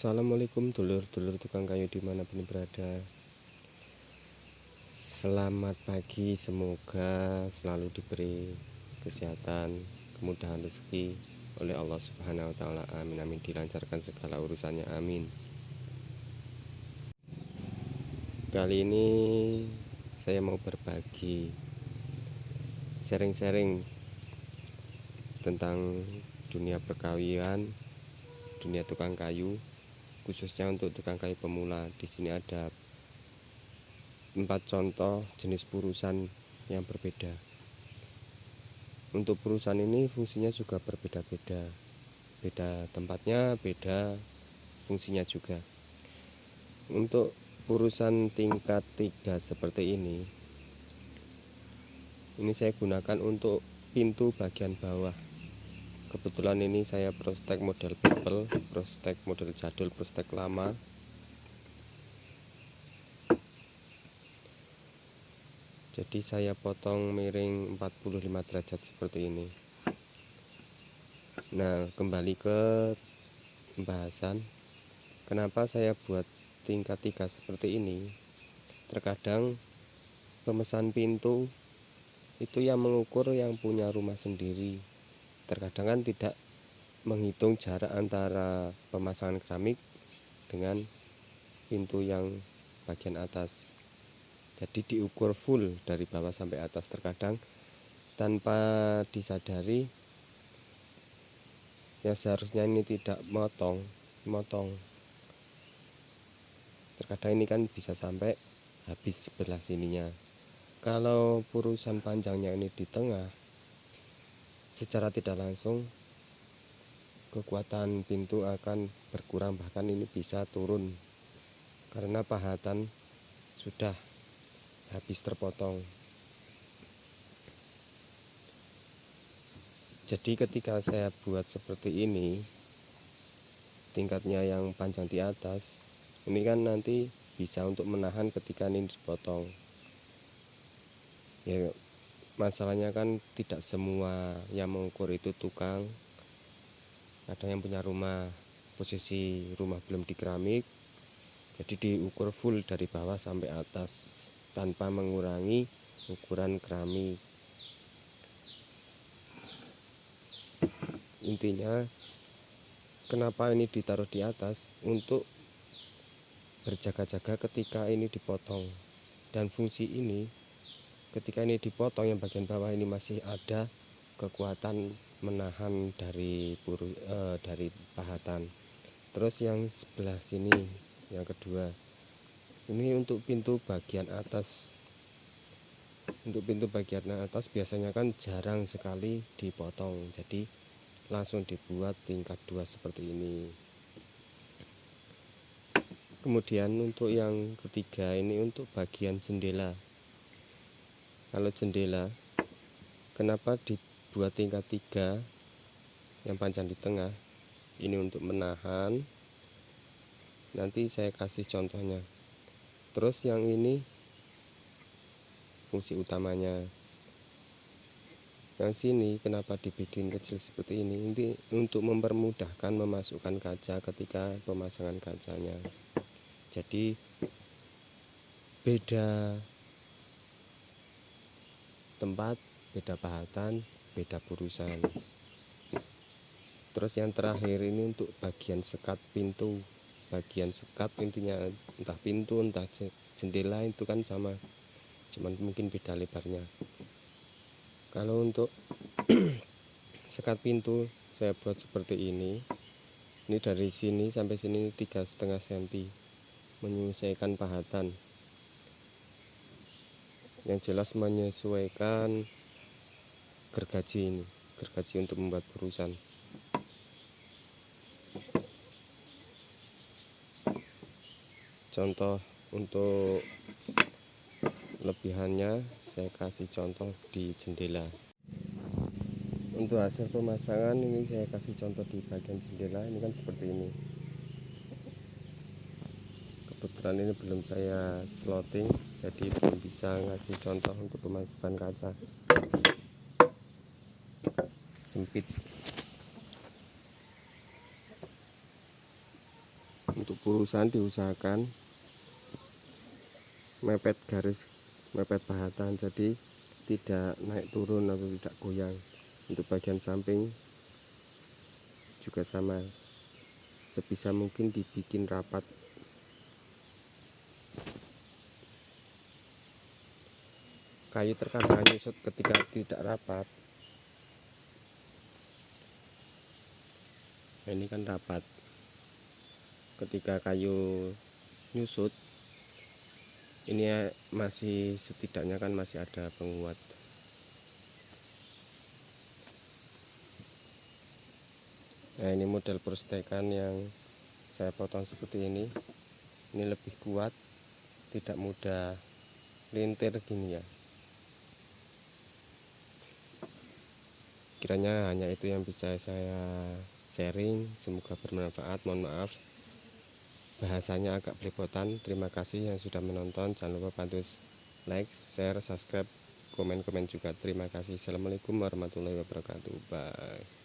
Assalamualaikum dulur-dulur tukang kayu dimanapun berada. Selamat pagi, semoga selalu diberi kesehatan, kemudahan rezeki oleh Allah Subhanahu wa Ta'ala. Amin amin. Dilancarkan segala urusannya, amin. Kali ini saya mau berbagi, sharing-sharing tentang dunia perkawinan, dunia tukang kayu, khususnya untuk tukang kayu pemula. Di sini ada 4 contoh jenis purusan yang berbeda. Untuk purusan ini fungsinya juga berbeda-beda, beda tempatnya, beda fungsinya juga. Untuk purusan tingkat 3 seperti ini saya gunakan untuk pintu bagian bawah. Kebetulan ini saya prostek model people, prostek model jadul, prostek lama. Jadi saya potong miring 45 derajat seperti ini. Nah, kembali ke pembahasan. Kenapa saya buat tingkat 3 seperti ini? Terkadang pemesan pintu itu yang mengukur yang punya rumah sendiri. Terkadang kan tidak menghitung jarak antara pemasangan keramik dengan pintu yang bagian atas. Jadi diukur full dari bawah sampai atas. Terkadang tanpa disadari, yang seharusnya ini tidak motong. Terkadang ini kan bisa sampai habis sebelah sininya. Kalau purusan panjangnya ini di tengah, secara tidak langsung kekuatan pintu akan berkurang, bahkan ini bisa turun karena pahatan sudah habis terpotong. Jadi ketika saya buat seperti ini, tingkatnya yang panjang di atas, ini kan nanti bisa untuk menahan ketika ini dipotong. Ya, masalahnya kan tidak semua yang mengukur itu tukang. Ada yang punya rumah, posisi rumah belum di keramik, jadi diukur full dari bawah sampai atas tanpa mengurangi ukuran keramik. Intinya kenapa ini ditaruh di atas? Untuk berjaga-jaga ketika ini dipotong. Dan fungsi ini, ketika ini dipotong yang bagian bawah ini masih ada kekuatan menahan dari pahatan. Terus yang sebelah sini, yang kedua, ini untuk pintu bagian atas. Untuk pintu bagian atas biasanya kan jarang sekali dipotong, jadi langsung dibuat tingkat 2 seperti ini. Kemudian untuk yang ketiga ini untuk bagian jendela. Kalau jendela, kenapa dibuat tingkat 3 yang panjang di tengah? Ini untuk menahan. Nanti saya kasih contohnya. Terus yang ini fungsi utamanya. Yang sini kenapa dibikin kecil seperti ini? Ini untuk mempermudahkan memasukkan kaca ketika pemasangan kacanya. Jadi beda tempat, beda pahatan, beda purusan. Terus yang terakhir ini untuk bagian sekat pintu. Bagian sekat pintunya, entah pintu entah jendela itu kan sama, cuman mungkin beda lebarnya. Kalau untuk sekat pintu saya buat seperti ini. Ini dari sini sampai sini 3,5 cm, menyesuaikan pahatan. Yang jelas menyesuaikan gergaji ini, gergaji untuk membuat purusan. Contoh untuk lebihannya saya kasih contoh di jendela. Untuk hasil pemasangan ini saya kasih contoh di bagian jendela. Ini kan seperti ini. Kebetulan ini belum saya slotting, jadi belum bisa ngasih contoh untuk pemasukan kaca, sempit. Untuk pulusan diusahakan mepet garis, mepet pahatan, jadi tidak naik turun atau tidak goyang. Untuk bagian samping juga sama, sebisa mungkin dibikin rapat. Kayu terkadang nyusut ketika tidak rapat. Nah, ini kan rapat. Ketika kayu nyusut, ini masih setidaknya kan masih ada penguat. Nah, ini model prostekan yang saya potong seperti ini. Ini lebih kuat, tidak mudah lintir gini ya. Kiranya hanya itu yang bisa saya sharing, semoga bermanfaat. Mohon maaf bahasanya agak belepotan. Terima kasih yang sudah menonton, jangan lupa bantu like, share, subscribe, komen-komen juga. Terima kasih. Assalamualaikum warahmatullahi wabarakatuh. Bye.